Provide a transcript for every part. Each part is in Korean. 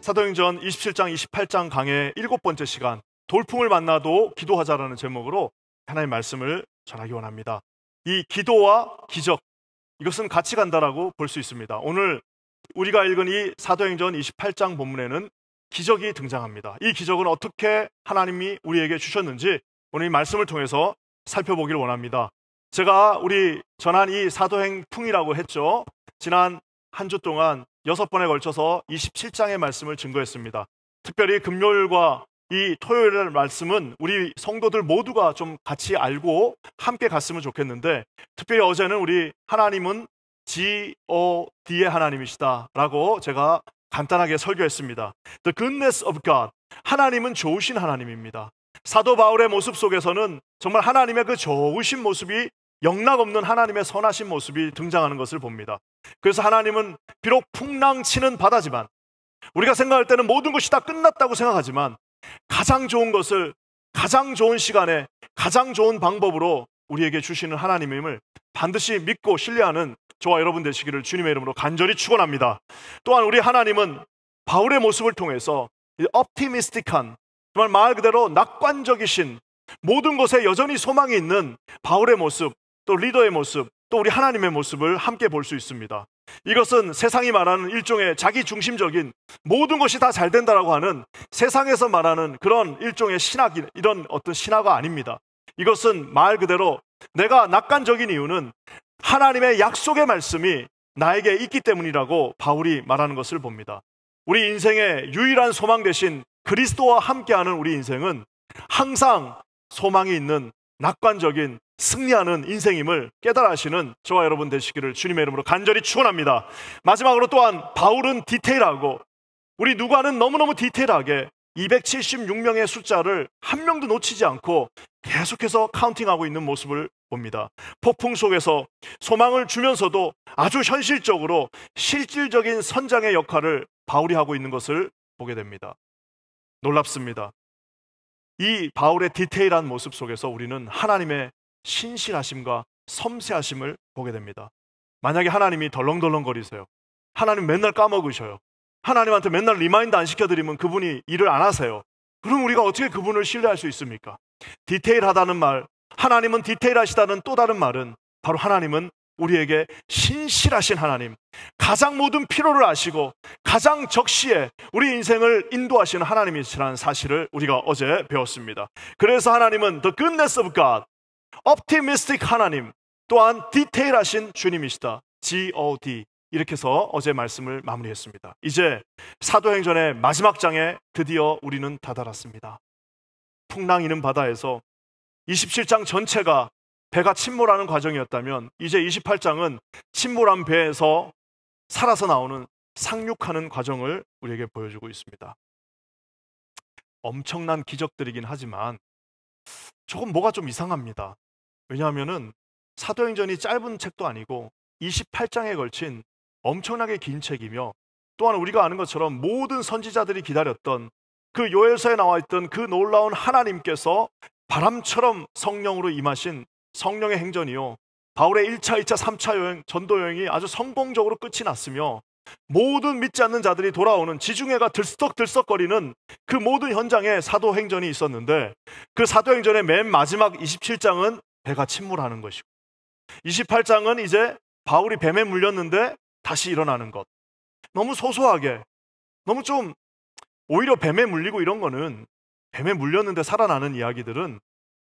사도행전 27장, 28장 강의 7번째 시간, 돌풍을 만나도 기도하자라는 제목으로 하나님의 말씀을 전하기 원합니다. 이 기도와 기적, 이것은 같이 간다라고 볼 수 있습니다. 오늘 우리가 읽은 이 사도행전 28장 본문에는 기적이 등장합니다. 이 기적은 어떻게 하나님이 우리에게 주셨는지 오늘 이 말씀을 통해서 살펴보기를 원합니다. 제가 우리 전한 이 사도행풍이라고 했죠. 지난 한 주 동안 6번에 걸쳐서 27장의 말씀을 증거했습니다. 특별히 금요일과 이 토요일의 말씀은 우리 성도들 모두가 좀 같이 알고 함께 갔으면 좋겠는데, 특별히 어제는 우리 하나님은 G-O-D의 하나님이시다 라고 제가 간단하게 설교했습니다. The goodness of God, 하나님은 좋으신 하나님입니다. 사도 바울의 모습 속에서는 정말 하나님의 그 좋으신 모습이, 영락없는 하나님의 선하신 모습이 등장하는 것을 봅니다. 그래서 하나님은 비록 풍랑치는 바다지만, 우리가 생각할 때는 모든 것이 다 끝났다고 생각하지만, 가장 좋은 것을 가장 좋은 시간에 가장 좋은 방법으로 우리에게 주시는 하나님임을 반드시 믿고 신뢰하는 저와 여러분 되시기를 주님의 이름으로 간절히 축원합니다. 또한 우리 하나님은 바울의 모습을 통해서 optimistic한, 정말 말 그대로 낙관적이신, 모든 것에 여전히 소망이 있는 바울의 모습, 또 리더의 모습, 또 우리 하나님의 모습을 함께 볼 수 있습니다. 이것은 세상이 말하는 일종의 자기 중심적인, 모든 것이 다 잘 된다라고 하는 세상에서 말하는 그런 일종의 신학, 이런 어떤 신화가 아닙니다. 이것은 말 그대로 내가 낙관적인 이유는 하나님의 약속의 말씀이 나에게 있기 때문이라고 바울이 말하는 것을 봅니다. 우리 인생의 유일한 소망 대신 그리스도와 함께하는 우리 인생은 항상 소망이 있는 낙관적인 승리하는 인생임을 깨달아 하시는 저와 여러분 되시기를 주님의 이름으로 간절히 축원합니다. 마지막으로 또한 바울은 디테일하고, 우리 누가는 너무너무 디테일하게 276명의 숫자를 한 명도 놓치지 않고 계속해서 카운팅하고 있는 모습을 봅니다. 폭풍 속에서 소망을 주면서도 아주 현실적으로 실질적인 선장의 역할을 바울이 하고 있는 것을 보게 됩니다. 놀랍습니다. 이 바울의 디테일한 모습 속에서 우리는 하나님의 신실하심과 섬세하심을 보게 됩니다. 만약에 하나님이 덜렁덜렁거리세요, 하나님 맨날 까먹으셔요, 하나님한테 맨날 리마인드 안 시켜드리면 그분이 일을 안 하세요. 그럼 우리가 어떻게 그분을 신뢰할 수 있습니까? 디테일하다는 말, 하나님은 디테일하시다는 또 다른 말은 바로 하나님은 우리에게 신실하신 하나님, 가장 모든 필요를 아시고 가장 적시에 우리 인생을 인도하시는 하나님이시라는 사실을 우리가 어제 배웠습니다. 그래서 하나님은 The goodness of God, optimistic 하나님, 또한 디테일하신 주님이시다, G-O-D. 이렇게 해서 어제 말씀을 마무리했습니다. 이제 사도행전의 마지막 장에 드디어 우리는 다다랐습니다. 풍랑이는 바다에서 27장 전체가 배가 침몰하는 과정이었다면, 이제 28장은 침몰한 배에서 살아서 나오는 상륙하는 과정을 우리에게 보여주고 있습니다. 엄청난 기적들이긴 하지만 조금 뭐가 좀 이상합니다. 왜냐하면은 사도행전이 짧은 책도 아니고 28장에 걸친 엄청나게 긴 책이며, 또한 우리가 아는 것처럼 모든 선지자들이 기다렸던 그 요엘서에 나와 있던 그 놀라운 하나님께서 바람처럼 성령으로 임하신 성령의 행전이요, 바울의 1차, 2차, 3차 여행, 전도 여행이 아주 성공적으로 끝이 났으며, 모든 믿지 않는 자들이 돌아오는 지중해가 들썩들썩거리는 그 모든 현장에 사도행전이 있었는데, 그 사도행전의 맨 마지막 27장은 배가 침몰하는 것이고, 28장은 이제 바울이 뱀에 물렸는데 다시 일어나는 것. 너무 소소하게, 너무 좀, 오히려 뱀에 물리고 이런 거는, 뱀에 물렸는데 살아나는 이야기들은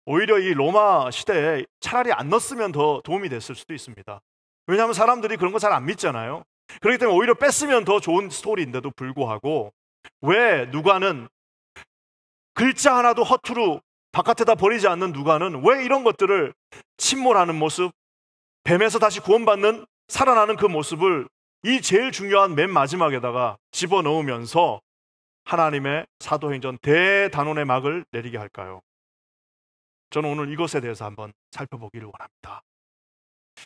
오히려 이 로마 시대에 차라리 안 넣었으면 더 도움이 됐을 수도 있습니다. 왜냐하면 사람들이 그런 거 잘 안 믿잖아요. 그렇기 때문에 오히려 뺐으면 더 좋은 스토리인데도 불구하고, 왜 누가는 글자 하나도 허투루 바깥에다 버리지 않는 누가는 왜 이런 것들을, 침몰하는 모습, 뱀에서 다시 구원받는, 살아나는 그 모습을 이 제일 중요한 맨 마지막에다가 집어넣으면서 하나님의 사도행전 대단원의 막을 내리게 할까요? 저는 오늘 이것에 대해서 한번 살펴보기를 원합니다.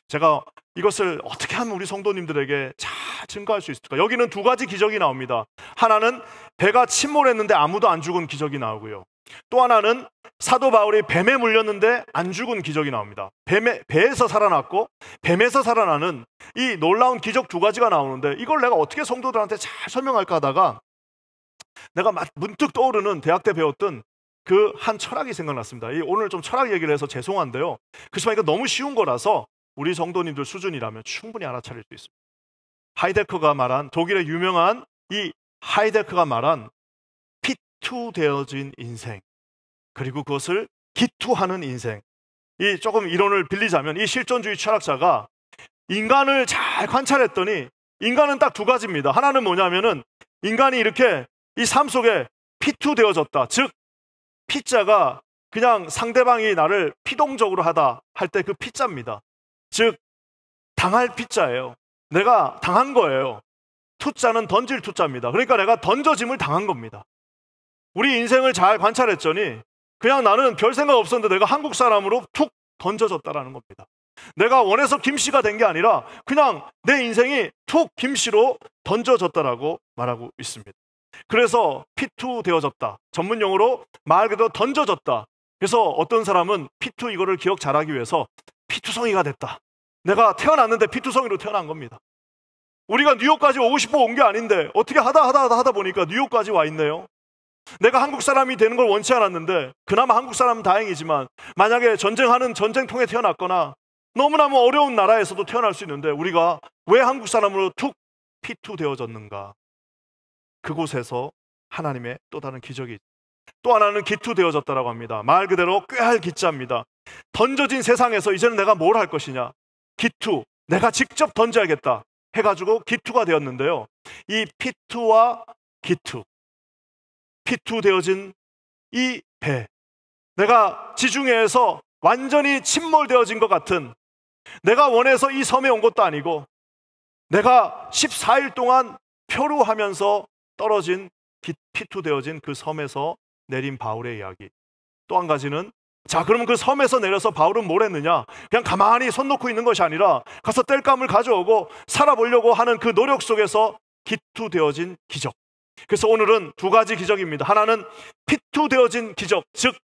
제가 이것을 어떻게 하면 우리 성도님들에게 잘 증거할 수 있을까? 여기는 두 가지 기적이 나옵니다. 하나는 배가 침몰했는데 아무도 안 죽은 기적이 나오고요, 또 하나는 사도 바울이 뱀에 물렸는데 안 죽은 기적이 나옵니다. 배에서 살아났고 뱀에서 살아나는 이 놀라운 기적 두 가지가 나오는데, 이걸 내가 어떻게 성도들한테 잘 설명할까 하다가 내가 문득 떠오르는 대학 때 배웠던 그 한 철학이 생각났습니다. 오늘 좀 철학 얘기를 해서 죄송한데요. 그렇지만 이거 너무 쉬운 거라서 우리 성도님들 수준이라면 충분히 알아차릴 수 있습니다. 하이데커가 말한, 독일의 유명한 이 하이데커가 말한 피투되어진 인생, 그리고 그것을 기투하는 인생. 이 조금 이론을 빌리자면 이 실존주의 철학자가 인간을 잘 관찰했더니 인간은 딱 두 가지입니다. 하나는 뭐냐면은 인간이 이렇게 이 삶 속에 피투되어졌다. 즉 피자가 그냥 상대방이 나를 피동적으로 하다 할 때 그 피자입니다. 즉 당할 피자예요. 내가 당한 거예요. 투자는 던질 투자입니다. 그러니까 내가 던져짐을 당한 겁니다. 우리 인생을 잘 관찰했더니 그냥 나는 별 생각 없었는데 내가 한국 사람으로 툭 던져졌다라는 겁니다. 내가 원해서 김씨가 된 게 아니라 그냥 내 인생이 툭 김씨로 던져졌다라고 말하고 있습니다. 그래서 피투되어졌다. 전문 용어로 말 그대로 던져졌다. 그래서 어떤 사람은 피투 이거를 기억 잘하기 위해서 피투성이가 됐다. 내가 태어났는데 피투성이로 태어난 겁니다. 우리가 뉴욕까지 오고 싶어 온 게 아닌데 어떻게 하다 보니까 뉴욕까지 와 있네요. 내가 한국 사람이 되는 걸 원치 않았는데 그나마 한국 사람은 다행이지만 만약에 전쟁하는 전쟁통에 태어났거나 너무나무 어려운 나라에서도 태어날 수 있는데 우리가 왜 한국 사람으로 툭 피투되어졌는가? 그곳에서 하나님의 또 다른 기적이, 또 하나는 기투되어졌다라고 합니다. 말 그대로 꾀할 기자입니다. 던져진 세상에서 이제는 내가 뭘 할 것이냐? 기투, 내가 직접 던져야겠다 해가지고 기투가 되었는데요. 이 피투와 기투, 피투되어진 이 배, 내가 지중해에서 완전히 침몰되어진 것 같은, 내가 원해서 이 섬에 온 것도 아니고 내가 14일 동안 표류하면서 떨어진 피투되어진 그 섬에서 내린 바울의 이야기. 또 한 가지는, 자 그러면 그 섬에서 내려서 바울은 뭘 했느냐? 그냥 가만히 손 놓고 있는 것이 아니라 가서 땔감을 가져오고 살아보려고 하는 그 노력 속에서 기투되어진 기적. 그래서 오늘은 두 가지 기적입니다. 하나는 피투되어진 기적, 즉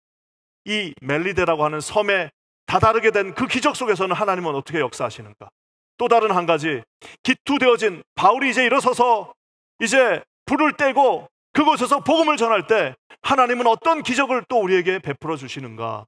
이 멜리데라고 하는 섬에 다다르게 된 그 기적 속에서는 하나님은 어떻게 역사하시는가? 또 다른 한 가지, 기투되어진 바울이 이제 일어서서 이제 불을 떼고 그곳에서 복음을 전할 때 하나님은 어떤 기적을 또 우리에게 베풀어 주시는가?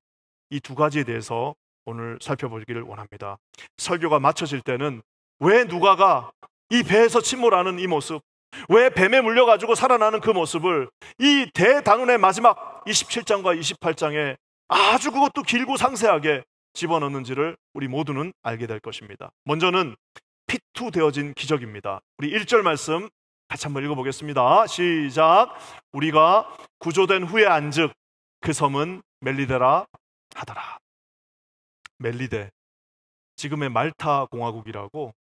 이 두 가지에 대해서 오늘 살펴보기를 원합니다. 설교가 마쳐질 때는 왜 누가가 이 배에서 침몰하는 이 모습, 왜 뱀에 물려가지고 살아나는 그 모습을 이 대단원의 마지막 27장과 28장에 아주 그것도 길고 상세하게 집어넣는지를 우리 모두는 알게 될 것입니다. 먼저는 피투되어진 기적입니다. 우리 1절 말씀 같이 한번 읽어보겠습니다. 시작. 우리가 구조된 후에 안즉 그 섬은 멜리데라 하더라. 멜리데, 지금의 말타 공화국이라고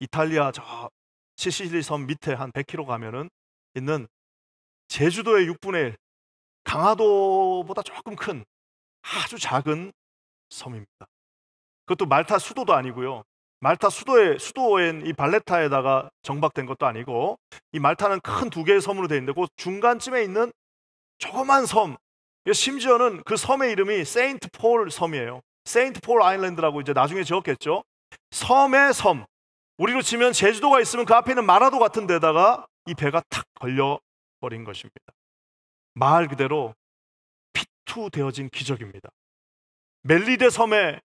이탈리아 저 시실리 섬 밑에 한 100km 가면은 있는 제주도의 6분의 1, 강화도보다 조금 큰 아주 작은 섬입니다. 그것도 말타 수도도 아니고요. 말타 수도인 이 발레타에다가 정박된 것도 아니고, 이 말타는 큰 두 개의 섬으로 되어 있는데 그 중간쯤에 있는 조그만 섬, 심지어는 그 섬의 이름이 세인트 폴 섬이에요. 세인트 폴 아일랜드라고 이제 나중에 지었겠죠. 섬의 섬, 우리로 치면 제주도가 있으면 그 앞에 있는 마라도 같은 데다가 이 배가 탁 걸려버린 것입니다. 말 그대로 피투되어진 기적입니다. 멜리데 섬에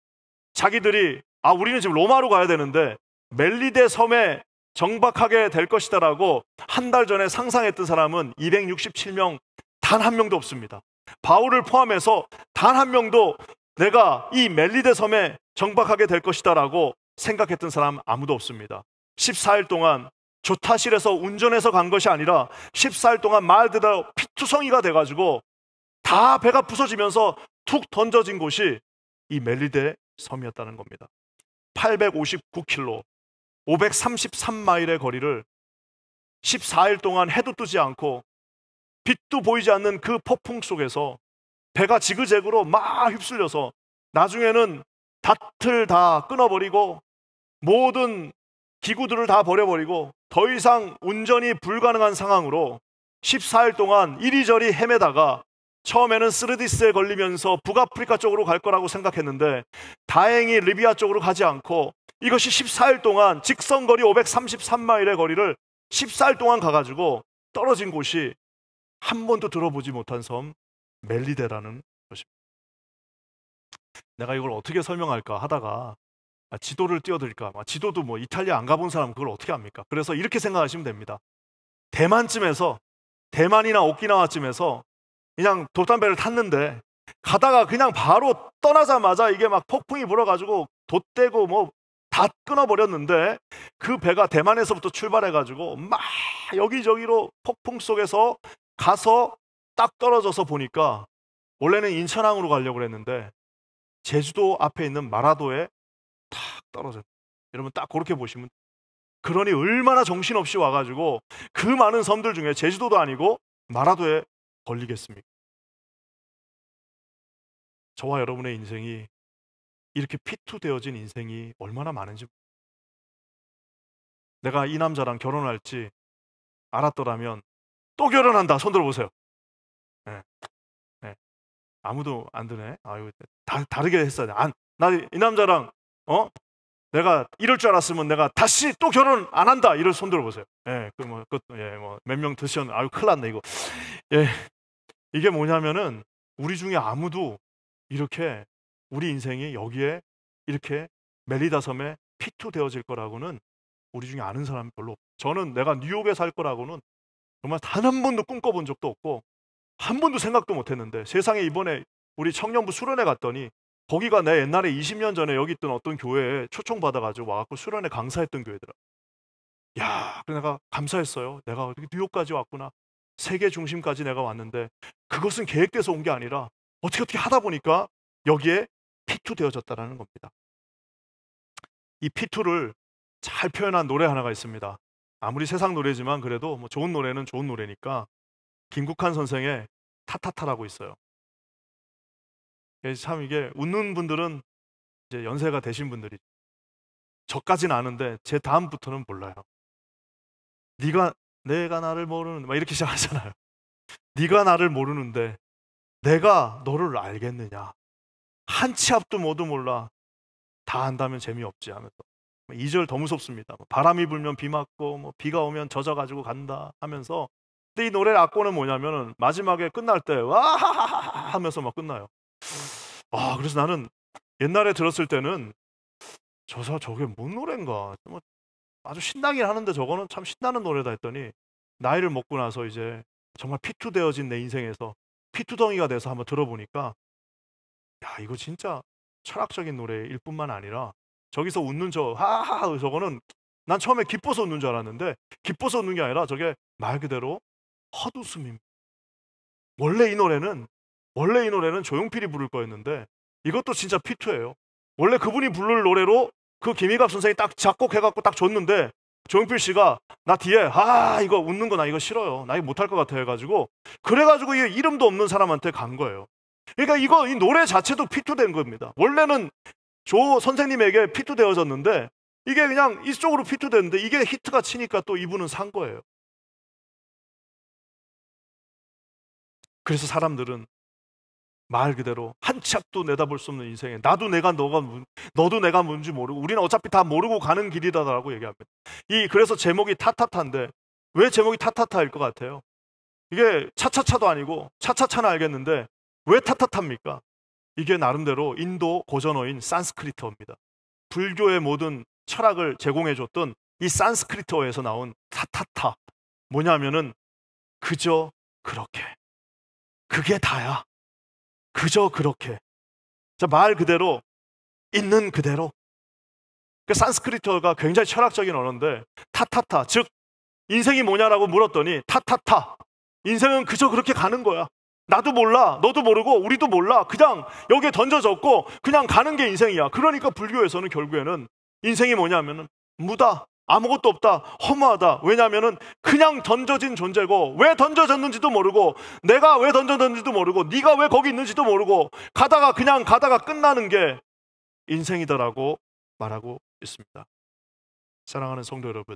자기들이 우리는 지금 로마로 가야 되는데 멜리데 섬에 정박하게 될 것이다라고 한 달 전에 상상했던 사람은 267명, 단 한 명도 없습니다. 바울을 포함해서 단 한 명도 내가 이 멜리데 섬에 정박하게 될 것이다라고 생각했던 사람 아무도 없습니다. 14일 동안 조타실에서 운전해서 간 것이 아니라 14일 동안 말 그대로 피투성이가 돼가지고 다 배가 부서지면서 툭 던져진 곳이 이 멜리데 섬이었다는 겁니다. 859km, 533마일의 거리를 14일 동안 해도 뜨지 않고 빛도 보이지 않는 그 폭풍 속에서 배가 지그재그로 막 휩쓸려서 나중에는 닷을 다 끊어버리고 모든 기구들을 다 버려버리고 더 이상 운전이 불가능한 상황으로 14일 동안 이리저리 헤매다가 처음에는 스르디스에 걸리면서 북아프리카 쪽으로 갈 거라고 생각했는데 다행히 리비아 쪽으로 가지 않고 이것이 14일 동안 직선거리 533마일의 거리를 14일 동안 가가지고 떨어진 곳이 한 번도 들어보지 못한 섬 멜리데라는 것입니다. 내가 이걸 어떻게 설명할까 하다가 지도를 띄워드릴까? 지도도 뭐 이탈리아 안 가본 사람은 그걸 어떻게 합니까? 그래서 이렇게 생각하시면 됩니다. 대만쯤에서, 대만이나 오키나와쯤에서 그냥 돛담배를 탔는데 가다가 그냥 바로 떠나자마자 이게 막 폭풍이 불어가지고 돛대고 뭐 다 끊어버렸는데, 그 배가 대만에서부터 출발해가지고 막 여기저기로 폭풍 속에서 가서 딱 떨어져서 보니까 원래는 인천항으로 가려고 그랬는데 제주도 앞에 있는 마라도에 탁 떨어졌어요. 여러분 딱 그렇게 보시면, 그러니 얼마나 정신없이 와가지고 그 많은 섬들 중에 제주도도 아니고 마라도에 걸리겠습니까? 저와 여러분의 인생이 이렇게 피투되어진 인생이 얼마나 많은지, 내가 이 남자랑 결혼할지 알았더라면 또 결혼한다. 손 들어보세요. 네, 네. 아무도 안 드네. 아유, 다르게 했어야 돼. 나 이 남자랑 내가 이럴 줄 알았으면 내가 다시 또 결혼 안 한다. 이럴 손 들어보세요. 예, 몇 명 드셨는데, 아유, 큰일 났네, 이거. 예, 이게 뭐냐면은, 우리 중에 아무도 이렇게 우리 인생이 여기에 이렇게 멜리다 섬에 피투되어질 거라고는 우리 중에 아는 사람이 별로 없어요. 저는 내가 뉴욕에 살 거라고는 정말 단 한 번도 꿈꿔본 적도 없고, 한 번도 생각도 못 했는데, 세상에 이번에 우리 청년부 수련회 갔더니 거기가 내 옛날에 20년 전에 여기 있던 어떤 교회에 초청받아가지고 와갖고 수련회 강사했던 교회더라. 야, 그래서 내가 감사했어요. 내가 어떻게 뉴욕까지 왔구나. 세계 중심까지 내가 왔는데, 그것은 계획돼서 온 게 아니라 어떻게 하다 보니까 여기에 피투되어졌다라는 겁니다. 이 피투를 잘 표현한 노래 하나가 있습니다. 아무리 세상 노래지만 그래도 뭐 좋은 노래는 좋은 노래니까, 김국환 선생의 타타타라고 있어요. 참 이게 웃는 분들은 이제 연세가 되신 분들이, 저까지는 아는데 제 다음부터는 몰라요. 내가 나를 모르는, 막 이렇게 시작하잖아요. 네가 나를 모르는데 내가 너를 알겠느냐. 한 치 앞도 모두 몰라. 다 안다면 재미없지 하면서. 2절 더 무섭습니다. 바람이 불면 비 맞고, 뭐 비가 오면 젖어가지고 간다 하면서. 근데 이 노래 악보는 뭐냐면은 마지막에 끝날 때 와하하하 하면서 막 끝나요. 그래서 나는 옛날에 들었을 때는 저게 뭔 노래인가, 뭐 아주 신나긴 하는데 저거는 참 신나는 노래다 했더니, 나이를 먹고 나서 이제 정말 피투되어진 내 인생에서 피투덩이가 돼서 한번 들어보니까, 야, 이거 진짜 철학적인 노래일 뿐만 아니라 저기서 웃는 저 하하하 저거는, 난 처음에 기뻐서 웃는 줄 알았는데 기뻐서 웃는 게 아니라 저게 말 그대로 헛웃음입니다. 원래 이 노래는 조용필이 부를 거였는데 이것도 진짜 피투예요. 원래 그분이 부를 노래로 그 김희갑 선생이 딱 작곡해갖고 딱 줬는데, 조용필 씨가 나 뒤에 이거 웃는 거 나 이거 싫어요. 나 이거 못할 것 같아 해가지고, 그래가지고 이 이름도 없는 사람한테 간 거예요. 그러니까 이 노래 자체도 피투된 겁니다. 원래는 조 선생님에게 피투되어졌는데 이게 그냥 이쪽으로 피투됐는데 이게 히트가 치니까 또 이분은 산 거예요. 그래서 사람들은 말 그대로 한 치 앞도 내다볼 수 없는 인생에 너도 내가 뭔지 모르고 우리는 어차피 다 모르고 가는 길이다라고 얘기합니다. 그래서 제목이 타타타인데, 왜 제목이 타타타일 것 같아요? 이게 차차차도 아니고, 차차차는 알겠는데 왜 타타타입니까? 이게 나름대로 인도 고전어인 산스크리트어입니다. 불교의 모든 철학을 제공해줬던 이 산스크리트어에서 나온 타타타. 뭐냐면은 그저 그렇게, 그게 다야. 그저 그렇게. 자, 말 그대로, 있는 그대로. 그 산스크리트어가 굉장히 철학적인 언어인데, 타타타, 즉 인생이 뭐냐라고 물었더니 타타타. 인생은 그저 그렇게 가는 거야. 나도 몰라, 너도 모르고, 우리도 몰라. 그냥 여기에 던져졌고 그냥 가는 게 인생이야. 그러니까 불교에서는 결국에는 인생이 뭐냐면은 무다, 아무것도 없다, 허무하다. 왜냐하면은 그냥 던져진 존재고, 왜 던져졌는지도 모르고, 내가 왜 던져졌는지도 모르고, 네가 왜 거기 있는지도 모르고, 그냥 가다가 끝나는 게 인생이다라고 말하고 있습니다. 사랑하는 성도 여러분,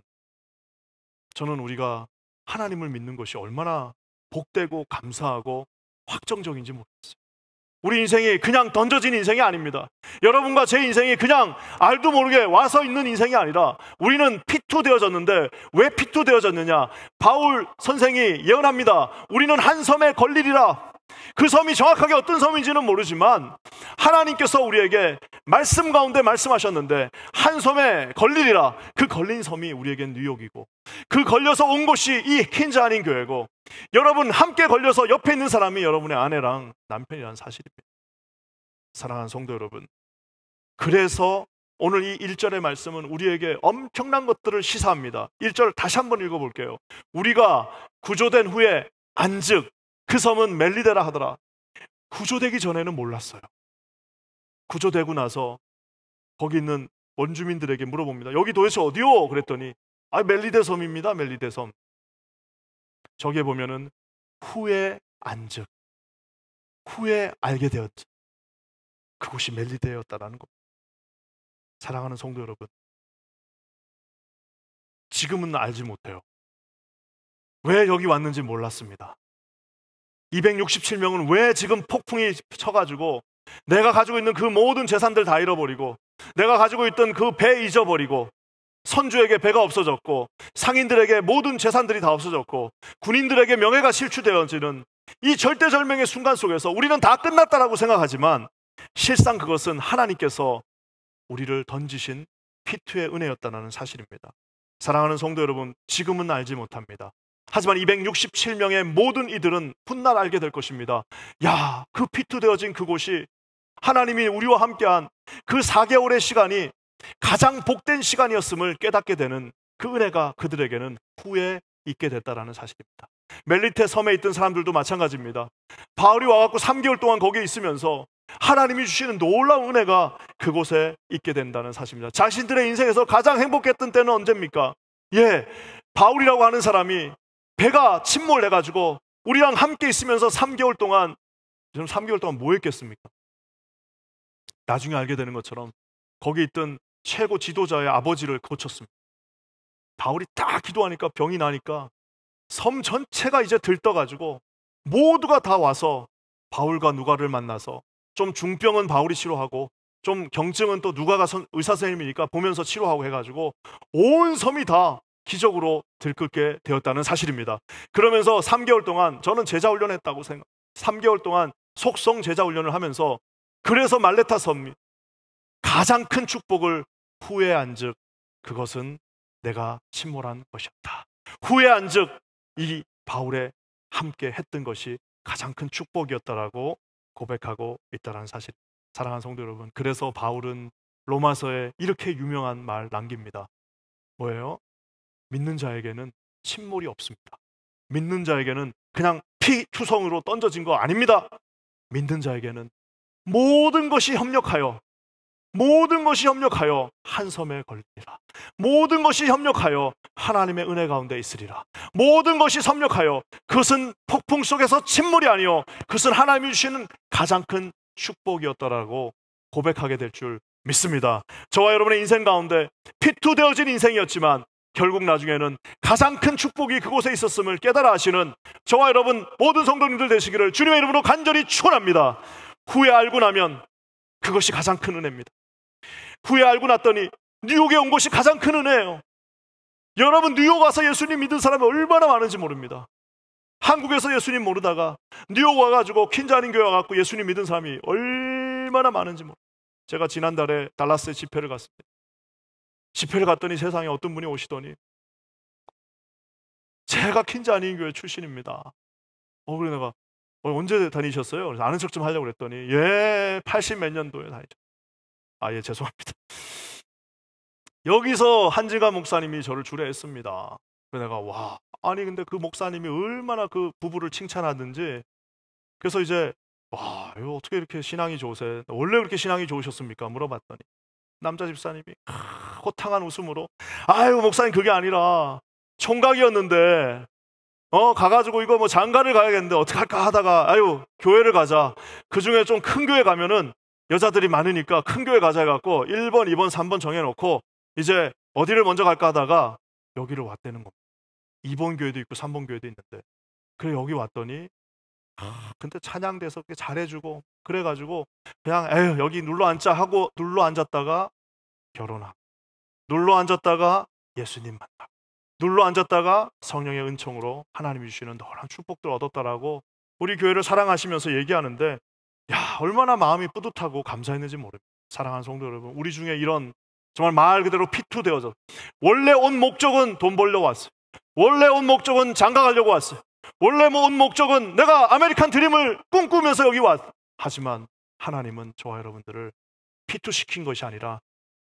저는 우리가 하나님을 믿는 것이 얼마나 복되고 감사하고 확정적인지 모르겠어요. 우리 인생이 그냥 던져진 인생이 아닙니다. 여러분과 제 인생이 그냥 알도 모르게 와서 있는 인생이 아니라 우리는 피투되어졌는데, 왜 피투되어졌느냐? 바울 선생이 예언합니다. 우리는 한 섬에 걸리리라. 그 섬이 정확하게 어떤 섬인지는 모르지만 하나님께서 우리에게 말씀 가운데 말씀하셨는데, 한 섬에 걸리리라. 그 걸린 섬이 우리에겐 뉴욕이고, 그 걸려서 온 곳이 이 퀸즈 아닌 교회고, 여러분 함께 걸려서 옆에 있는 사람이 여러분의 아내랑 남편이라는 사실입니다. 사랑하는 성도 여러분, 그래서 오늘 이 1절의 말씀은 우리에게 엄청난 것들을 시사합니다. 1절 다시 한번 읽어볼게요. 우리가 구조된 후에 안즉 그 섬은 멜리데라 하더라. 구조되기 전에는 몰랐어요. 구조되고 나서 거기 있는 원주민들에게 물어봅니다. 여기 도대체 어디요? 그랬더니 멜리데 섬입니다. 멜리데 섬. 저기에 보면은 후에 안즉, 후에 알게 되었지. 그곳이 멜리데였다라는 겁니다. 사랑하는 성도 여러분, 지금은 알지 못해요. 왜 여기 왔는지 몰랐습니다. 267명은 왜 지금 폭풍이 쳐가지고 내가 가지고 있는 그 모든 재산들 다 잃어버리고, 내가 가지고 있던 그 배 잊어버리고, 선주에게 배가 없어졌고, 상인들에게 모든 재산들이 다 없어졌고, 군인들에게 명예가 실추되어지는 이 절대절명의 순간 속에서 우리는 다 끝났다라고 생각하지만, 실상 그것은 하나님께서 우리를 던지신 피투의 은혜였다는 사실입니다. 사랑하는 성도 여러분, 지금은 알지 못합니다. 하지만 267명의 모든 이들은 훗날 알게 될 것입니다. 야, 그 피투되어진 그곳이 하나님이 우리와 함께한 그 4개월의 시간이 가장 복된 시간이었음을 깨닫게 되는 그 은혜가 그들에게는 후에 있게 됐다라는 사실입니다. 멜리테 섬에 있던 사람들도 마찬가지입니다. 바울이 와갖고 3개월 동안 거기에 있으면서 하나님이 주시는 놀라운 은혜가 그곳에 있게 된다는 사실입니다. 자신들의 인생에서 가장 행복했던 때는 언제입니까? 바울이라고 하는 사람이 배가 침몰해가지고 우리랑 함께 있으면서 3개월 동안, 지금 3개월 동안 뭐 했겠습니까? 나중에 알게 되는 것처럼 거기 있던 최고 지도자의 아버지를 고쳤습니다. 바울이 딱 기도하니까 병이 나니까 섬 전체가 이제 들떠가지고 모두가 다 와서 바울과 누가를 만나서, 좀 중병은 바울이 치료하고 좀 경증은 또 누가가 의사 선생님이니까 보면서 치료하고 해가지고 온 섬이 다 기적으로 들끓게 되었다는 사실입니다. 그러면서 3개월 동안 저는 제자 훈련했다고 생각. 3개월 동안 속성 제자 훈련을 하면서, 그래서 말레타 섬이 가장 큰 축복을 후에 안즉 그것은 내가 침몰한 것이었다. 후에 안즉 이 바울에 함께 했던 것이 가장 큰 축복이었다라고 고백하고 있다는 사실. 사랑하는 성도 여러분, 그래서 바울은 로마서에 이렇게 유명한 말 남깁니다. 뭐예요? 믿는 자에게는 침몰이 없습니다. 믿는 자에게는 그냥 피투성으로 던져진 거 아닙니다. 믿는 자에게는 모든 것이 협력하여 한 섬에 걸리리라. 모든 것이 협력하여 하나님의 은혜 가운데 있으리라. 모든 것이 협력하여, 그것은 폭풍 속에서 침몰이 아니요 그것은 하나님이 주시는 가장 큰 축복이었다라고 고백하게 될 줄 믿습니다. 저와 여러분의 인생 가운데 피투되어진 인생이었지만 결국 나중에는 가장 큰 축복이 그곳에 있었음을 깨달아 하시는 저와 여러분 모든 성도님들 되시기를 주님의 이름으로 간절히 축원합니다. 후에 알고 나면 그것이 가장 큰 은혜입니다. 후에 알고 났더니 뉴욕에 온 것이 가장 큰 은혜예요. 여러분, 뉴욕 와서 예수님 믿은 사람이 얼마나 많은지 모릅니다. 한국에서 예수님 모르다가 뉴욕 와가지고 퀸즈 아닌 교회 와갖고 예수님 믿은 사람이 얼마나 많은지 모릅니다. 제가 지난달에 달라스에 집회를 갔습니다. 집회를 갔더니 세상에 어떤 분이 오시더니, 제가 퀸즈 아닌 교회 출신입니다. 그래 내가 언제 다니셨어요? 그래서 아는 척 좀 하려고 그랬더니 80 몇 년도에 다니죠. 죄송합니다. 여기서 한지가 목사님이 저를 주례했습니다. 그래서 내가 근데 그 목사님이 얼마나 그 부부를 칭찬하든지, 그래서 이제 이거 어떻게 이렇게 신앙이 좋으세요? 원래 그렇게 신앙이 좋으셨습니까? 물어봤더니 남자 집사님이 호탕한 웃음으로 목사님 그게 아니라 총각이었는데 가가지고 이거 장가를 가야겠는데 어떡할까 하다가 교회를 가자. 그중에 좀 큰 교회 가면은 여자들이 많으니까 큰 교회 가자 해갖고 1번, 2번, 3번 정해놓고 이제 어디를 먼저 갈까 하다가 여기를 왔다는 겁니다. 2번 교회도 있고 3번 교회도 있는데, 그래 여기 왔더니 근데 찬양돼서 그렇게 잘해주고 그래가지고 그냥 에휴 여기 눌러 앉자 하고 눌러 앉았다가 결혼하고 눌러 앉았다가 예수님 만나고 눌러 앉았다가 성령의 은총으로 하나님이 주시는 놀라운 축복들을 얻었다라고 우리 교회를 사랑하시면서 얘기하는데, 야 얼마나 마음이 뿌듯하고 감사했는지 모릅니다. 사랑하는 성도 여러분, 우리 중에 이런 정말 말 그대로 피투되어져 원래 온 목적은 돈 벌려 왔어요. 원래 온 목적은 장가 가려고 왔어요. 원래 온 목적은 내가 아메리칸 드림을 꿈꾸면서 여기 왔. 하지만 하나님은 저와 여러분들을 피투시킨 것이 아니라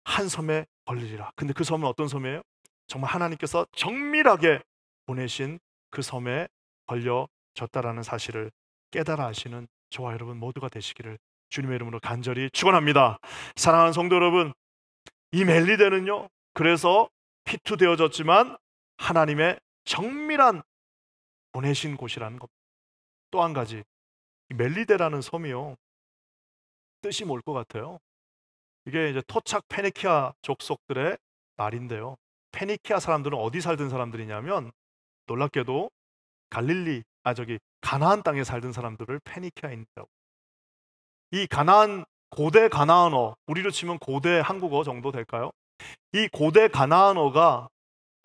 한 섬에 걸리리라. 근데 그 섬은 어떤 섬이에요? 정말 하나님께서 정밀하게 보내신 그 섬에 걸려졌다라는 사실을 깨달아 하시는 저와 여러분 모두가 되시기를 주님의 이름으로 간절히 축원합니다. 사랑하는 성도 여러분, 이 멜리데는요, 그래서 피투되어졌지만 하나님의 정밀한 보내신 곳이라는 겁니다. 또 한 가지, 이 멜리데라는 섬이요, 뜻이 뭘 것 같아요? 이게 이제 토착 페니키아 족속들의 말인데요. 페니키아 사람들은 어디 살던 사람들이냐면 놀랍게도 가나안 땅에 살던 사람들을 페니키아인이라고. 이 가나안, 고대 가나안어, 우리로 치면 고대 한국어 정도 될까요? 이 고대 가나안어가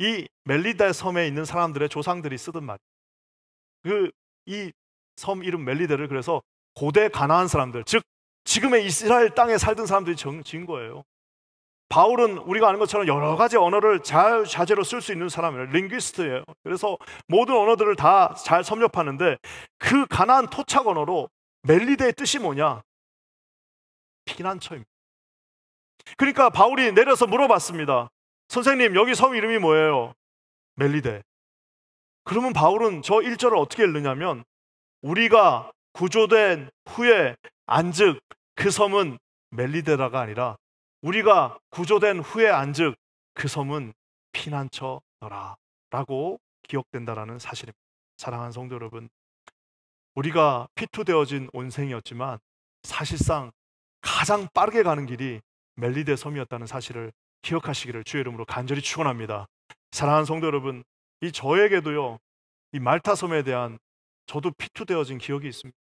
이 멜리데 섬에 있는 사람들의 조상들이 쓰던 말. 이 섬 이름 멜리데를 그래서 고대 가나안 사람들, 즉 지금의 이스라엘 땅에 살던 사람들이 지은 거예요. 바울은 우리가 아는 것처럼 여러 가지 언어를 자유자재로 쓸 수 있는 사람이에요. 링귀스트예요. 그래서 모든 언어들을 다 잘 섭렵하는데 그 가나안 토착 언어로 멜리데의 뜻이 뭐냐? 피난처입니다. 그러니까 바울이 내려서 물어봤습니다. 선생님, 여기 섬 이름이 뭐예요? 멜리데. 그러면 바울은 저 1절을 어떻게 읽느냐면, 우리가 구조된 후에 안즉 그 섬은 멜리데라가 아니라 우리가 구조된 후에 안즉 그 섬은 피난처더라 라고 기억된다라는 사실입니다. 사랑하는 성도 여러분, 우리가 피투되어진 온생이었지만 사실상 가장 빠르게 가는 길이 멜리데 섬이었다는 사실을 기억하시기를 주의 이름으로 간절히 축원합니다. 사랑하는 성도 여러분, 이 저에게도요, 이 말타 섬에 대한 저도 피투되어진 기억이 있습니다.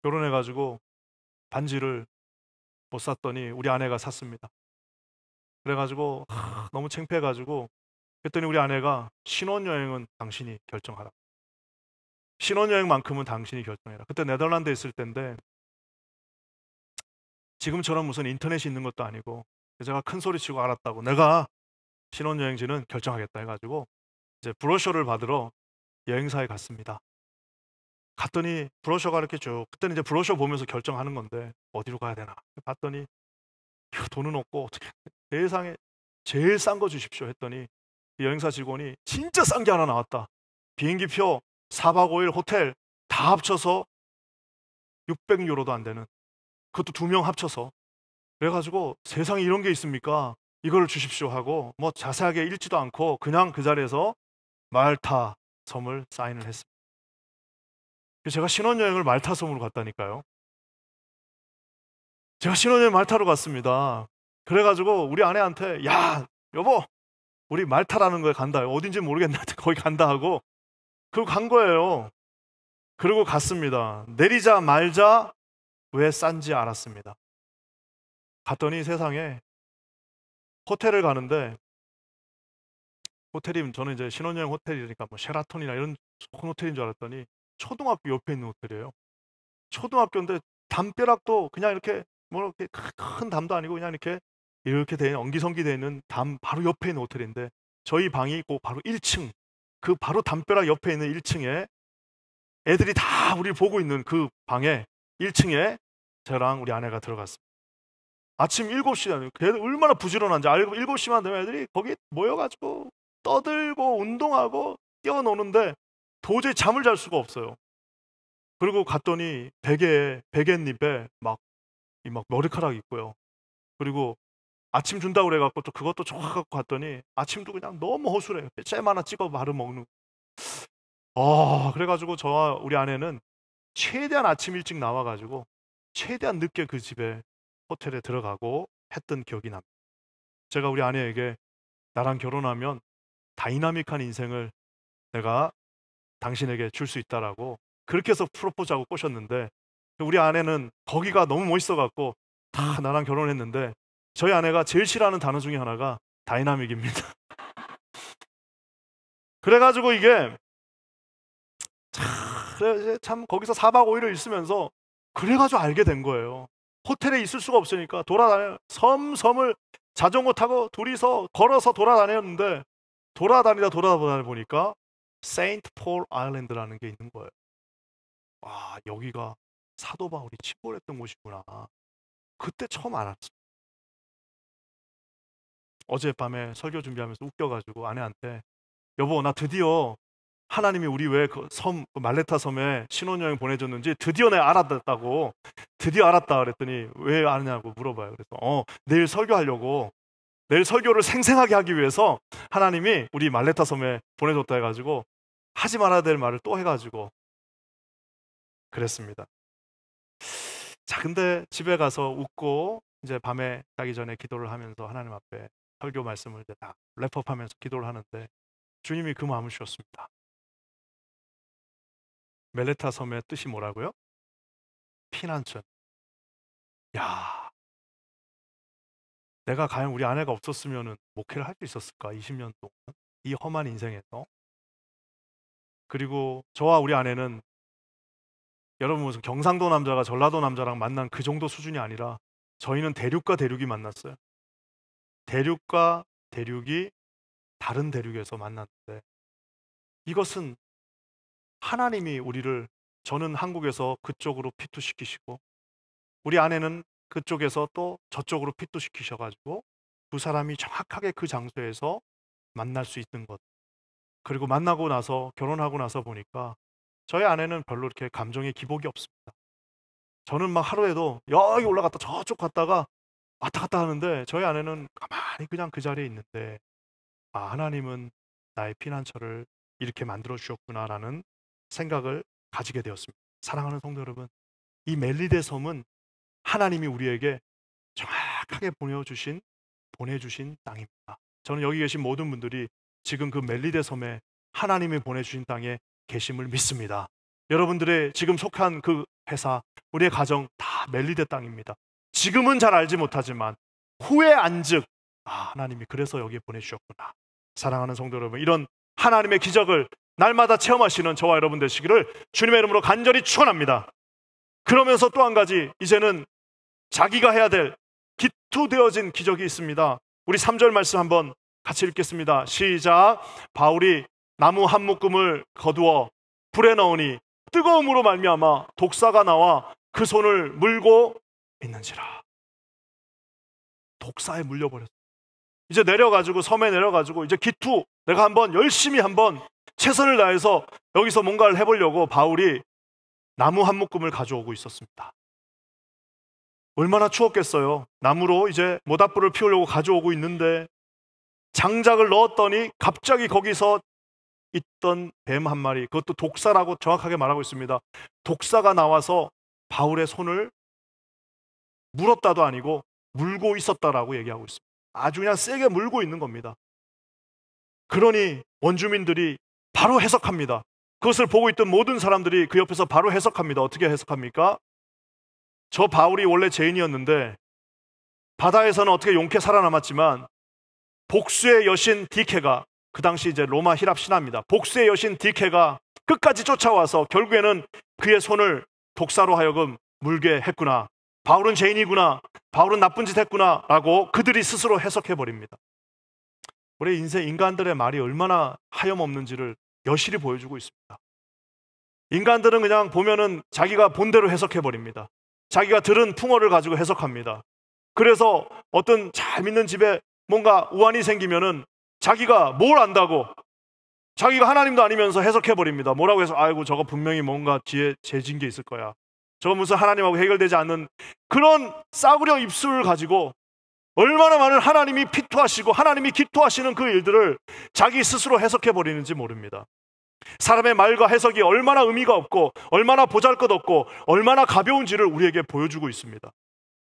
결혼해가지고 반지를 못 샀더니 우리 아내가 샀습니다. 그래가지고 너무 창피해가지고 그랬더니 우리 아내가 신혼여행은 당신이 결정하라. 신혼여행만큼은 당신이 결정해라. 그때 네덜란드에 있을 때인데 지금처럼 무슨 인터넷이 있는 것도 아니고 제가 큰 소리 치고 알았다고, 내가 신혼여행지는 결정하겠다 해가지고 이제 브로셔를 받으러 여행사에 갔습니다. 갔더니 브로셔가 이렇게 쭉, 그때는 이제 브로셔 보면서 결정하는 건데 어디로 가야 되나 봤더니 이거 돈은 없고 어떻게 세상에 제일 싼 거 주십시오 했더니 여행사 직원이 진짜 싼 게 하나 나왔다. 비행기표 4박 5일 호텔 다 합쳐서 600유로도 안 되는, 그것도 2명 합쳐서. 그래가지고 세상에 이런 게 있습니까? 이걸 주십시오 하고 뭐 자세하게 읽지도 않고 그냥 그 자리에서 말타 섬을 사인을 했습니다. 제가 신혼여행을 말타 섬으로 갔다니까요. 제가 신혼여행 말타로 갔습니다. 그래가지고 우리 아내한테, 야 여보 우리 말타라는 거에 간다, 어딘지 모르겠는데 거기 간다 하고 그리고 간 거예요. 그리고 갔습니다. 내리자 말자 왜 싼지 알았습니다. 갔더니 세상에 호텔을 가는데, 호텔이 저는 이제 신혼여행 호텔이니까 뭐 쉐라톤이나 이런 좋은 호텔인 줄 알았더니 초등학교 옆에 있는 호텔이에요. 초등학교인데 담벼락도 그냥 이렇게 뭐 이렇게 큰 담도 아니고 그냥 이렇게 된 엉기성기 되어 있는 담 바로 옆에 있는 호텔인데 저희 방이 있고 바로 1층, 그 바로 담벼락 옆에 있는 1층에 애들이 다 우리를 보고 있는 그 방에 1층에 저랑 우리 아내가 들어갔습니다. 아침 7시에 걔들 얼마나 부지런한지 알고 7시만 되면 애들이 거기 모여가지고 떠들고 운동하고 뛰어노는데 도저히 잠을 잘 수가 없어요. 그리고 갔더니 베갯잎에 막 머리카락 있고요. 그리고 아침 준다고 그래갖고 또 그것도 좋아갖고 갔더니 아침도 그냥 너무 허술해요. 잼 하나 찍어 바로 먹는. 그래가지고 저와 우리 아내는 최대한 아침 일찍 나와가지고 최대한 늦게 그 집에 호텔에 들어가고 했던 기억이 납니다. 제가 우리 아내에게 나랑 결혼하면 다이나믹한 인생을 내가 당신에게 줄 수 있다라고 그렇게 해서 프로포즈하고 꼬셨는데 우리 아내는 거기가 너무 멋있어갖고 다 나랑 결혼했는데 저희 아내가 제일 싫어하는 단어 중에 하나가 다이나믹입니다. 그래가지고 이게 참 거기서 4박 5일을 있으면서 그래가지고 알게 된 거예요. 호텔에 있을 수가 없으니까 돌아다녀 섬을 자전거 타고 둘이서 걸어서 돌아다녔는데 돌아다니다 보니까 세인트 폴 아일랜드라는 게 있는 거예요. 와, 여기가 사도 바울이 침몰했던 곳이구나. 그때 처음 알았어요. 어젯밤에 설교 준비하면서 웃겨가지고 아내한테 여보, 나 드디어 하나님이 우리 왜 그 말레타 섬에 신혼여행 보내줬는지 드디어 내가 알았다고. 드디어 알았다 그랬더니 왜 아느냐고 물어봐요. 그래서 내일 설교하려고, 내일 설교를 생생하게 하기 위해서 하나님이 우리 말레타 섬에 보내줬다 해가지고 하지 말아야 될 말을 또 해가지고 그랬습니다. 자, 근데 집에 가서 웃고 이제 밤에 자기 전에 기도를 하면서 하나님 앞에 설교 말씀을 이제 다 랩업하면서 기도를 하는데 주님이 그 마음을 주셨습니다. 멜레타 섬의 뜻이 뭐라고요? 피난처. 야, 내가 과연 우리 아내가 없었으면 목회를 할 수 있었을까? 20년 동안 이 험한 인생에서. 그리고 저와 우리 아내는 여러분 무슨 경상도 남자가 전라도 남자랑 만난 그 정도 수준이 아니라 저희는 대륙과 대륙이 만났어요. 대륙과 대륙이 다른 대륙에서 만났는데 이것은 하나님이 우리를, 저는 한국에서 그쪽으로 피투시키시고 우리 아내는 그쪽에서 또 저쪽으로 피투시키셔가지고 두 사람이 정확하게 그 장소에서 만날 수 있는 것. 그리고 만나고 나서 결혼하고 나서 보니까 저희 아내는 별로 이렇게 감정의 기복이 없습니다. 저는 막 하루에도 여기 올라갔다 저쪽 갔다가 왔다 갔다 하는데 저희 아내는 가만히 그냥 그 자리에 있는데 하나님은 나의 피난처를 이렇게 만들어 주셨구나라는 생각을 가지게 되었습니다. 사랑하는 성도 여러분, 이 멜리데 섬은 하나님이 우리에게 정확하게 보내주신 땅입니다. 저는 여기 계신 모든 분들이 지금 그 멜리데 섬에 하나님이 보내주신 땅에 계심을 믿습니다. 여러분들의 지금 속한 그 회사, 우리의 가정 다 멜리데 땅입니다. 지금은 잘 알지 못하지만 후에 안즉 하나님이 그래서 여기에 보내주셨구나. 사랑하는 성도 여러분, 이런 하나님의 기적을 날마다 체험하시는 저와 여러분 되시기를 주님의 이름으로 간절히 축원합니다. 그러면서 또 한 가지, 이제는 자기가 해야 될 기투되어진 기적이 있습니다. 우리 3절 말씀 한번 같이 읽겠습니다. 시작. 바울이 나무 한 묶음을 거두어 불에 넣으니 뜨거움으로 말미암아 독사가 나와 그 손을 물고 있는지라. 독사에 물려버렸어요. 이제 내려가지고 섬에 내려가지고 이제 기투, 내가 한번 열심히 한번 최선을 다해서 여기서 뭔가를 해보려고 바울이 나무 한 묶음을 가져오고 있었습니다. 얼마나 추웠겠어요. 나무로 이제 모닥불을 피우려고 가져오고 있는데 장작을 넣었더니 갑자기 거기서 있던 뱀 한 마리, 그것도 독사라고 정확하게 말하고 있습니다. 독사가 나와서 바울의 손을 물었다도 아니고 물고 있었다라고 얘기하고 있습니다. 아주 그냥 세게 물고 있는 겁니다. 그러니 원주민들이 바로 해석합니다. 그것을 보고 있던 모든 사람들이 그 옆에서 바로 해석합니다. 어떻게 해석합니까? 저 바울이 원래 죄인이었는데 바다에서는 어떻게 용케 살아남았지만 복수의 여신 디케가, 그 당시 이제 로마 힐합 신화입니다. 복수의 여신 디케가 끝까지 쫓아와서 결국에는 그의 손을 독사로 하여금 물게 했구나. 바울은 죄인이구나. 바울은 나쁜 짓 했구나 라고 그들이 스스로 해석해버립니다. 우리 인간들의 말이 얼마나 하염없는지를 여실히 보여주고 있습니다. 인간들은 그냥 보면은 자기가 본대로 해석해버립니다. 자기가 들은 풍어를 가지고 해석합니다. 그래서 어떤 잘 믿는 집에 뭔가 우환이 생기면은 자기가 뭘 안다고, 자기가 하나님도 아니면서 해석해버립니다. 뭐라고 해서 아이고 저거 분명히 뭔가 뒤에 죄진 게 있을 거야. 저거 무슨 하나님하고 해결되지 않는 그런 싸구려 입술을 가지고 얼마나 많은 하나님이 피토하시고 하나님이 기토하시는 그 일들을 자기 스스로 해석해버리는지 모릅니다. 사람의 말과 해석이 얼마나 의미가 없고 얼마나 보잘것없고 얼마나 가벼운지를 우리에게 보여주고 있습니다.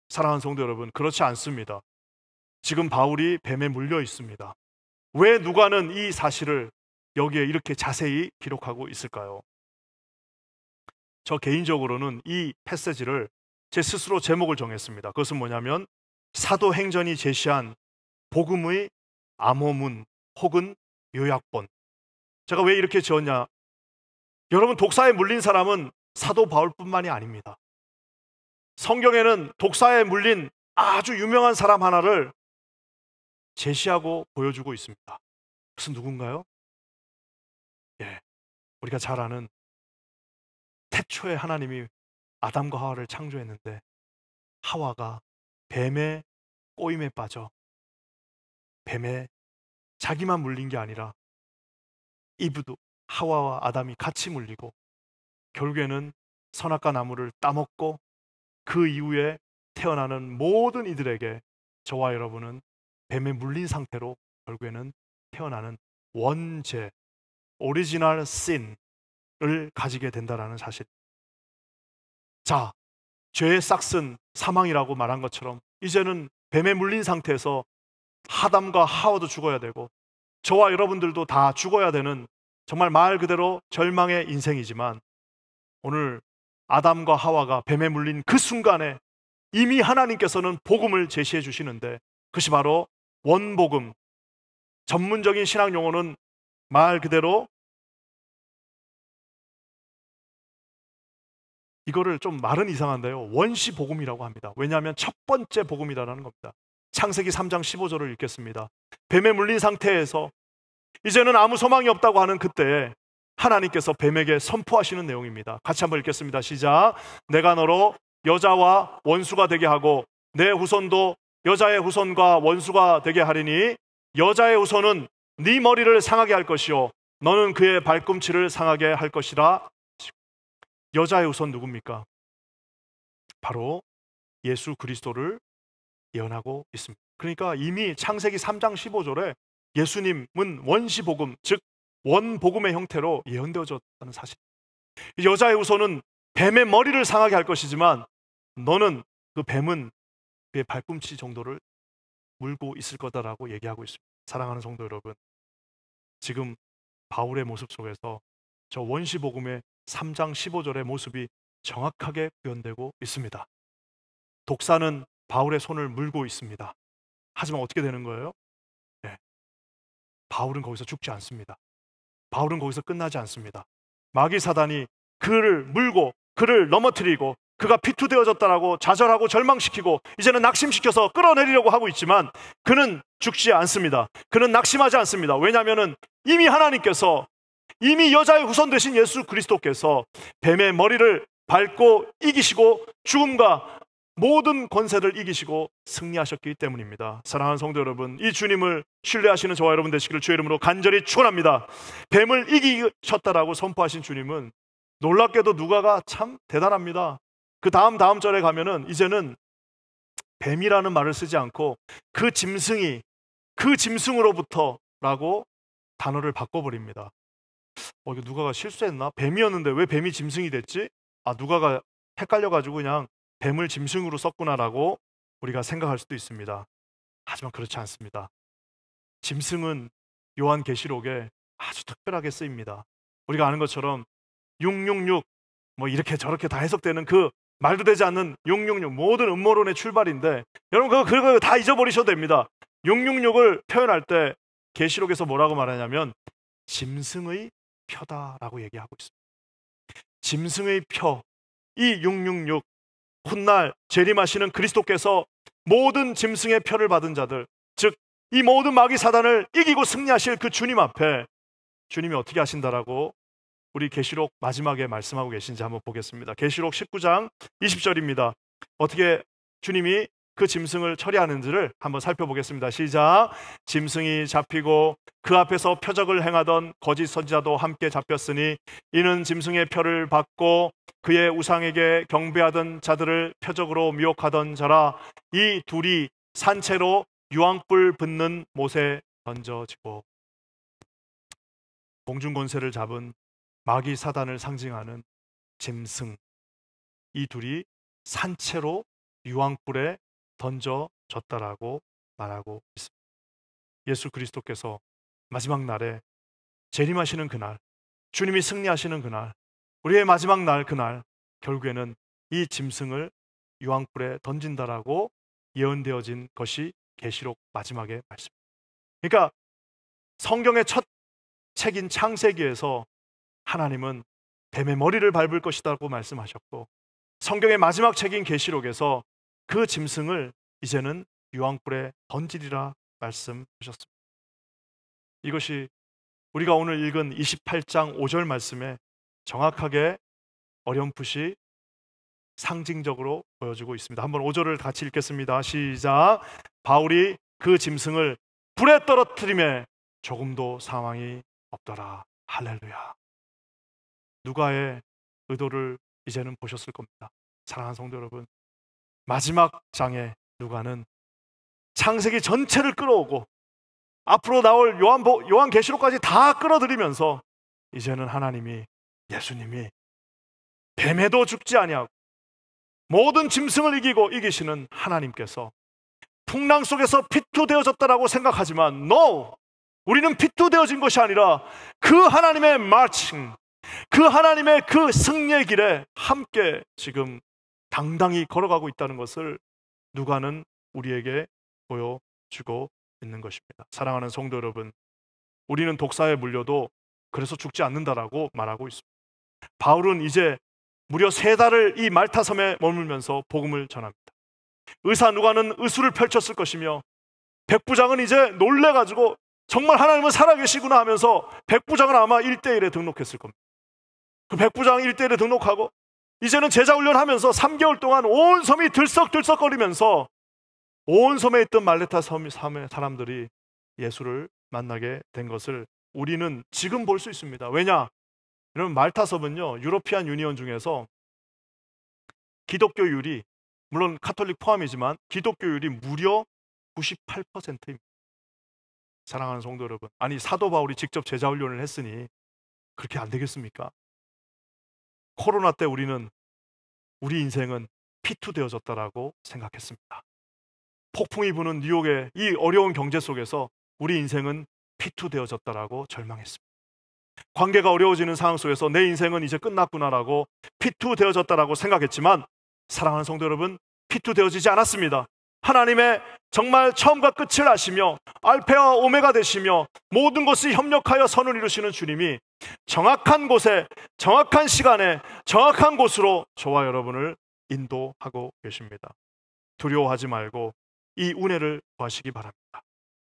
사랑하는 성도 여러분, 그렇지 않습니다. 지금 바울이 뱀에 물려 있습니다. 왜 누가는 이 사실을 여기에 이렇게 자세히 기록하고 있을까요? 저 개인적으로는 이 패시지를 제 스스로 제목을 정했습니다. 그것은 뭐냐면 사도행전이 제시한 복음의 암호문 혹은 요약본. 제가 왜 이렇게 지었냐? 여러분, 독사에 물린 사람은 사도 바울뿐만이 아닙니다. 성경에는 독사에 물린 아주 유명한 사람 하나를 제시하고 보여주고 있습니다. 그것은 누군가요? 예, 우리가 잘 아는 태초에 하나님이 아담과 하와를 창조했는데 하와가 뱀의 꼬임에 빠져 뱀에 자기만 물린 게 아니라 이브도 하와와 아담이 같이 물리고 결국에는 선악과 나무를 따먹고 그 이후에 태어나는 모든 이들에게 저와 여러분은 뱀에 물린 상태로 결국에는 태어나는 원죄, 오리지널 신을 가지게 된다는 사실. 자, 죄의 싹슨 사망이라고 말한 것처럼 이제는 뱀에 물린 상태에서 아담과 하와도 죽어야 되고 저와 여러분들도 다 죽어야 되는 정말 말 그대로 절망의 인생이지만 오늘 아담과 하와가 뱀에 물린 그 순간에 이미 하나님께서는 복음을 제시해 주시는데 그것이 바로 원복음, 전문적인 신학 용어는 말 그대로 이거를 좀 말은 이상한데요, 원시 복음이라고 합니다. 왜냐하면 첫 번째 복음이라는 겁니다. 창세기 3장 15절을 읽겠습니다. 뱀에 물린 상태에서 이제는 아무 소망이 없다고 하는 그때에 하나님께서 뱀에게 선포하시는 내용입니다. 같이 한번 읽겠습니다. 시작. 내가 너로 여자와 원수가 되게 하고 내 후손도 여자의 후손과 원수가 되게 하리니 여자의 후손은 네 머리를 상하게 할 것이요 너는 그의 발꿈치를 상하게 할 것이라. 여자의 후손 누굽니까? 바로 예수 그리스도를 예언하고 있습니다. 그러니까 이미 창세기 3장 15절에 예수님은 원시복음, 즉 원복음의 형태로 예언되어졌다는 사실. 여자의 후손은 뱀의 머리를 상하게 할 것이지만 너는 그 뱀은 그의 발꿈치 정도를 물고 있을 거다라고 얘기하고 있습니다. 사랑하는 성도 여러분, 지금 바울의 모습 속에서 저 원시복음의 3장 15절의 모습이 정확하게 구현되고 있습니다. 독사는 바울의 손을 물고 있습니다. 하지만 어떻게 되는 거예요? 네. 바울은 거기서 죽지 않습니다. 바울은 거기서 끝나지 않습니다. 마귀 사단이 그를 물고 그를 넘어뜨리고 그가 피투되어졌다라고 좌절하고 절망시키고 이제는 낙심시켜서 끌어내리려고 하고 있지만 그는 죽지 않습니다. 그는 낙심하지 않습니다. 왜냐하면 이미 하나님께서, 이미 여자의 후손 되신 예수 그리스도께서 뱀의 머리를 밟고 이기시고 죽음과 모든 권세를 이기시고 승리하셨기 때문입니다. 사랑하는 성도 여러분, 이 주님을 신뢰하시는 저와 여러분 되시기를 주의 이름으로 간절히 축원합니다. 뱀을 이기셨다라고 선포하신 주님은 놀랍게도 누가가 참 대단합니다. 그 다음 절에 가면은 이제는 뱀이라는 말을 쓰지 않고 그 짐승이, 그 짐승으로부터라고 단어를 바꿔버립니다. 이거 누가가 실수했나? 뱀이었는데 왜 뱀이 짐승이 됐지? 누가가 헷갈려가지고 그냥 뱀을 짐승으로 썼구나라고 우리가 생각할 수도 있습니다. 하지만 그렇지 않습니다. 짐승은 요한계시록에 아주 특별하게 쓰입니다. 우리가 아는 것처럼 666 뭐 이렇게 저렇게 다 해석되는 그 말도 되지 않는 666 모든 음모론의 출발인데 여러분 그거 다 잊어버리셔도 됩니다. 666을 표현할 때 계시록에서 뭐라고 말하냐면 짐승의 표다라고 얘기하고 있습니다. 짐승의 표, 이 666 훗날 재림하시는 그리스도께서 모든 짐승의 표를 받은 자들, 즉 이 모든 마귀 사단을 이기고 승리하실 그 주님 앞에 주님이 어떻게 하신다라고 우리 계시록 마지막에 말씀하고 계신지 한번 보겠습니다. 계시록 19장 20절입니다. 어떻게 주님이 그 짐승을 처리하는지를 한번 살펴보겠습니다. 시작. 짐승이 잡히고 그 앞에서 표적을 행하던 거짓 선지자도 함께 잡혔으니 이는 짐승의 표를 받고 그의 우상에게 경배하던 자들을 표적으로 미혹하던 자라. 이 둘이 산채로 유황불 붙는 못에 던져지고. 공중권세를 잡은 마귀 사단을 상징하는 짐승, 이 둘이 산채로 유황불에 던져졌다라고 말하고 있습니다. 예수 그리스도께서 마지막 날에 재림하시는 그날, 주님이 승리하시는 그날, 우리의 마지막 날 그날, 결국에는 이 짐승을 유황불에 던진다라고 예언되어진 것이 계시록 마지막의 말씀. 그러니까 성경의 첫 책인 창세기에서 하나님은 뱀의 머리를 밟을 것이라고 말씀하셨고, 성경의 마지막 책인 계시록에서 그 짐승을 이제는 유황불에 던지리라 말씀하셨습니다. 이것이 우리가 오늘 읽은 28장 5절 말씀에 정확하게 어렴풋이 상징적으로 보여주고 있습니다. 한번 5절을 같이 읽겠습니다. 시작. 바울이 그 짐승을 불에 떨어뜨림에 조금도 사망이 없더라. 할렐루야. 누가의 의도를 이제는 보셨을 겁니다. 사랑하는 성도 여러분, 마지막 장에 누가는 창세기 전체를 끌어오고 앞으로 나올 요한계시록까지 다 끌어들이면서 이제는 하나님이, 예수님이 뱀에도 죽지 아니하고 모든 짐승을 이기고 이기시는 하나님께서 풍랑 속에서 피투되어졌다라고 생각하지만 No! 우리는 피투되어진 것이 아니라 그 하나님의 마칭, 그 하나님의 그 승리의 길에 함께 지금 당당히 걸어가고 있다는 것을 누가는 우리에게 보여주고 있는 것입니다. 사랑하는 성도 여러분, 우리는 독사에 물려도 그래서 죽지 않는다라고 말하고 있습니다. 바울은 이제 무려 3달을 이 말타섬에 머물면서 복음을 전합니다. 의사 누가는 의술을 펼쳤을 것이며 백부장은 이제 놀래가지고 정말 하나님은 살아계시구나 하면서 백부장은 아마 1대1에 등록했을 겁니다. 그 백부장 1대1에 등록하고 이제는 제자훈련하면서 3개월 동안 온 섬이 들썩들썩거리면서 온 섬에 있던 말레타 섬의 사람들이 예수를 만나게 된 것을 우리는 지금 볼 수 있습니다. 왜냐? 여러분, 말타 섬은요, 유로피안 유니온 중에서 기독교율이, 물론 카톨릭 포함이지만 기독교율이 무려 98%입니다. 사랑하는 성도 여러분, 아니 사도 바울이 직접 제자훈련을 했으니 그렇게 안 되겠습니까? 코로나 때 우리 인생은 피투되어졌다라고 생각했습니다. 폭풍이 부는 뉴욕의 이 어려운 경제 속에서 우리 인생은 피투되어졌다라고 절망했습니다. 관계가 어려워지는 상황 속에서 내 인생은 이제 끝났구나라고 피투되어졌다라고 생각했지만, 사랑하는 성도 여러분, 피투되어지지 않았습니다. 하나님의 정말 처음과 끝을 아시며 알파와 오메가 되시며 모든 것이 협력하여 선을 이루시는 주님이 정확한 곳에, 정확한 시간에, 정확한 곳으로 저와 여러분을 인도하고 계십니다. 두려워하지 말고 이 은혜를 구하시기 바랍니다.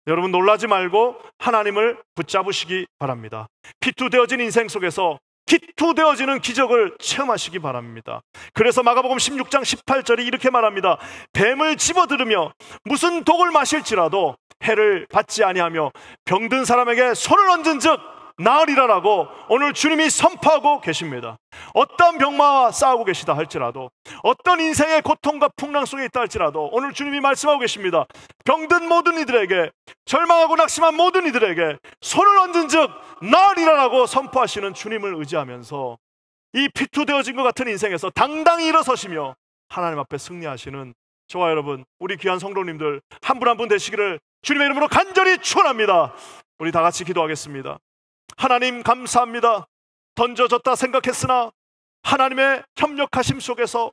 여러분, 놀라지 말고 하나님을 붙잡으시기 바랍니다. 피투되어진 인생 속에서 기투되어지는 기적을 체험하시기 바랍니다. 그래서 마가복음 16장 18절이 이렇게 말합니다. 뱀을 집어들으며 무슨 독을 마실지라도 해를 받지 아니하며 병든 사람에게 손을 얹은 즉 나으리라라고 오늘 주님이 선포하고 계십니다. 어떤 병마와 싸우고 계시다 할지라도, 어떤 인생의 고통과 풍랑 속에 있다 할지라도 오늘 주님이 말씀하고 계십니다. 병든 모든 이들에게, 절망하고 낙심한 모든 이들에게 손을 얹은 즉 나으리라라고 선포하시는 주님을 의지하면서 이 피투되어진 것 같은 인생에서 당당히 일어서시며 하나님 앞에 승리하시는 저와 여러분, 우리 귀한 성도님들 한 분 한 분 되시기를 주님의 이름으로 간절히 축원합니다. 우리 다 같이 기도하겠습니다. 하나님 감사합니다. 던져졌다 생각했으나 하나님의 협력하심 속에서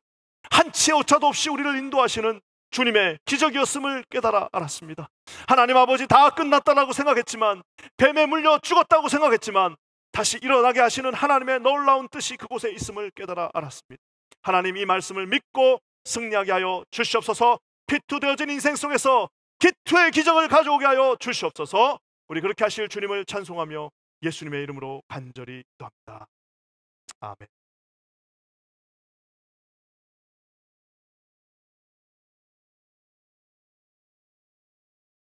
한치의 오차도 없이 우리를 인도하시는 주님의 기적이었음을 깨달아 알았습니다. 하나님 아버지, 다 끝났다라고 생각했지만, 뱀에 물려 죽었다고 생각했지만 다시 일어나게 하시는 하나님의 놀라운 뜻이 그곳에 있음을 깨달아 알았습니다. 하나님, 이 말씀을 믿고 승리하게 하여 주시옵소서. 피투되어진 인생 속에서 기투의 기적을 가져오게 하여 주시옵소서. 우리 그렇게 하실 주님을 찬송하며 예수님의 이름으로 간절히 기도합니다. 아멘.